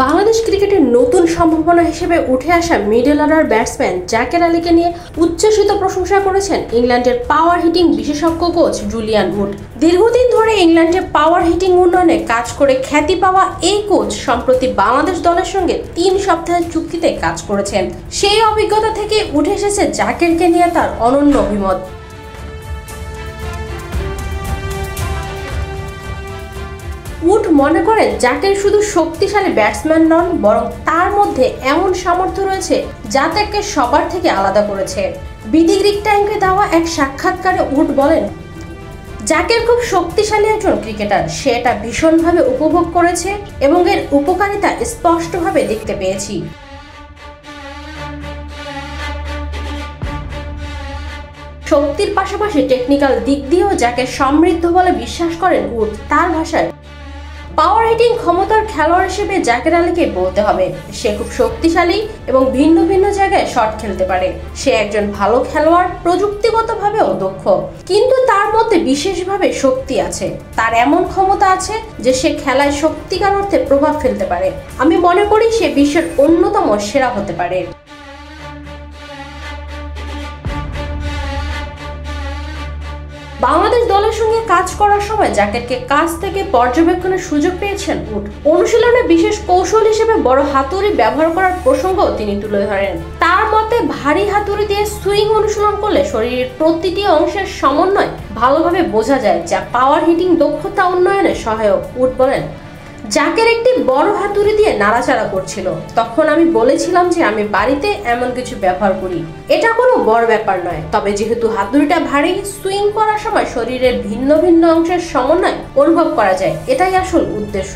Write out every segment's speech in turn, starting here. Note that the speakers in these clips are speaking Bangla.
বাংলাদেশ ক্রিকেটের নতুন সম্ভাবনা হিসেবে উঠে আসা মিডল অর্ডার ব্যাটসম্যান জাকের আলীকে নিয়ে উচ্ছ্বসিত প্রশংসা করেছেন ইংল্যান্ডের পাওয়ার হিটিং বিশেষজ্ঞ কোচ জুলিয়ান উড। দীর্ঘদিন ধরে ইংল্যান্ডে পাওয়ার হিটিং উন্নয়নে কাজ করে খ্যাতি পাওয়া এই কোচ সম্প্রতি বাংলাদেশ দলের সঙ্গে 3 সপ্তাহের চুক্তিতে কাজ করেছেন। সেই অভিজ্ঞতা থেকে উঠে এসেছে জাকেরকে নিয়ে তার অনন্য অভিমত। উড মনে করেন জাকের শুধু শক্তিশালী ব্যাটসম্যান নন, বরং তার মধ্যে এমন সামর্থ্য রয়েছে যা তাকে সবার থেকে আলাদা করেছে। বিডি গ্রিক টাইমকে দেওয়া এক সাক্ষাৎকারে উড বলেন, জাকের খুব শক্তিশালী একজন ক্রিকেটার, সে এটা ভীষণভাবে উপভোগ করেছে এবং এর উপকারিতা স্পষ্টভাবে দেখতে পেয়েছি। শক্তির পাশাপাশি টেকনিক্যাল দিক দিয়েও জাকের সমৃদ্ধ বলে বিশ্বাস করেন উড। তার ভাষায়, পাওয়ার হিটিং ক্ষমতার খেলোয়াড় হিসেবে জাকের আলীকে বলতে হবে, সে খুব শক্তিশালী এবং ভিন্ন ভিন্ন জায়গায় শট খেলতে পারে। সে একজন ভালো খেলোয়াড়, প্রযুক্তিগতভাবেও দক্ষ, কিন্তু তার মধ্যে বিশেষভাবে শক্তি আছে। তার এমন ক্ষমতা আছে যে সে খেলায় সত্যিকার অর্থে প্রভাব ফেলতে পারে। আমি মনে করি সে বিশ্বের অন্যতম সেরা হতে পারে। বাংলাদেশ দলের সঙ্গে কাজ করার সময় জাকেরকে কাছ থেকে পর্যবেক্ষণের সুযোগ পেয়েছেন উড। অনুশীলনে বিশেষ কৌশল হিসেবে বড় হাতুড়ি ব্যবহার করার প্রসঙ্গও তিনি তুলে ধরেন। তার মতে, ভারী হাতুড়ি দিয়ে সুইং অনুশীলন করলে শরীরের প্রতিটি অংশের সমন্বয় ভালোভাবে বোঝা যায়, যা পাওয়ার হিটিং দক্ষতা উন্নয়নে সহায়ক। উড বলেন, জাকের একটি বড় হাতুড়ি দিয়ে নাড়াচাড়া করছিল, তখন আমি বলেছিলাম যে আমি বাড়িতে এমন কিছু ব্যবহার করি, এটা কোনো বড় ব্যাপার নয়। তবে যেহেতু হাতুড়িটা ভারী, সুইং করার সময় শরীরের ভিন্ন ভিন্ন অংশের সমন্বয় অনুভব করা যায়, এটাই আসল উদ্দেশ্য।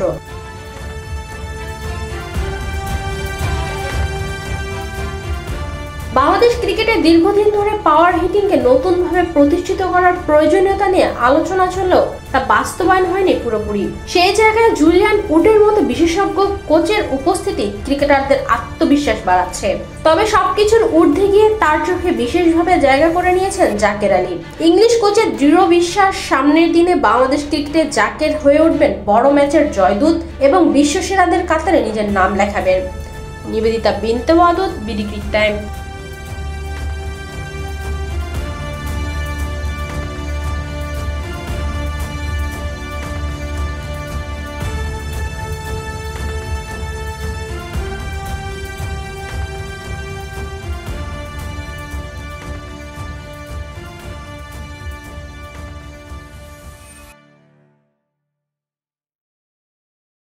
বাংলাদেশ ক্রিকেটে দীর্ঘদিন ধরে পাওয়ার হিটিংকে নতুনভাবে প্রতিষ্ঠিত করার প্রয়োজনীয়তা নিয়ে আলোচনা চললেও তা বাস্তবায়ন হয়নি পুরোপুরি। সেই জায়গায় জুলিয়ান উডের মতো বিশেষজ্ঞ কোচের উপস্থিতি ক্রিকেটারদের আত্মবিশ্বাস বাড়াচ্ছে। তবে সবকিছুর ঊর্ধ্বে গিয়ে তার চোখে বিশেষভাবে জায়গা করে নিয়েছেন জাকের আলী। ইংলিশ কোচের দৃঢ় বিশ্বাস, সামনের দিনে বাংলাদেশ ক্রিকেটে জাকের হয়ে উঠবেন বড় ম্যাচের জয়দূত এবং বিশ্বসেরাদের কাতারে নিজের নাম লেখাবেন। নিবেদিতা বিনতে ওয়াদুদ, বিডি ক্রিক টাইম।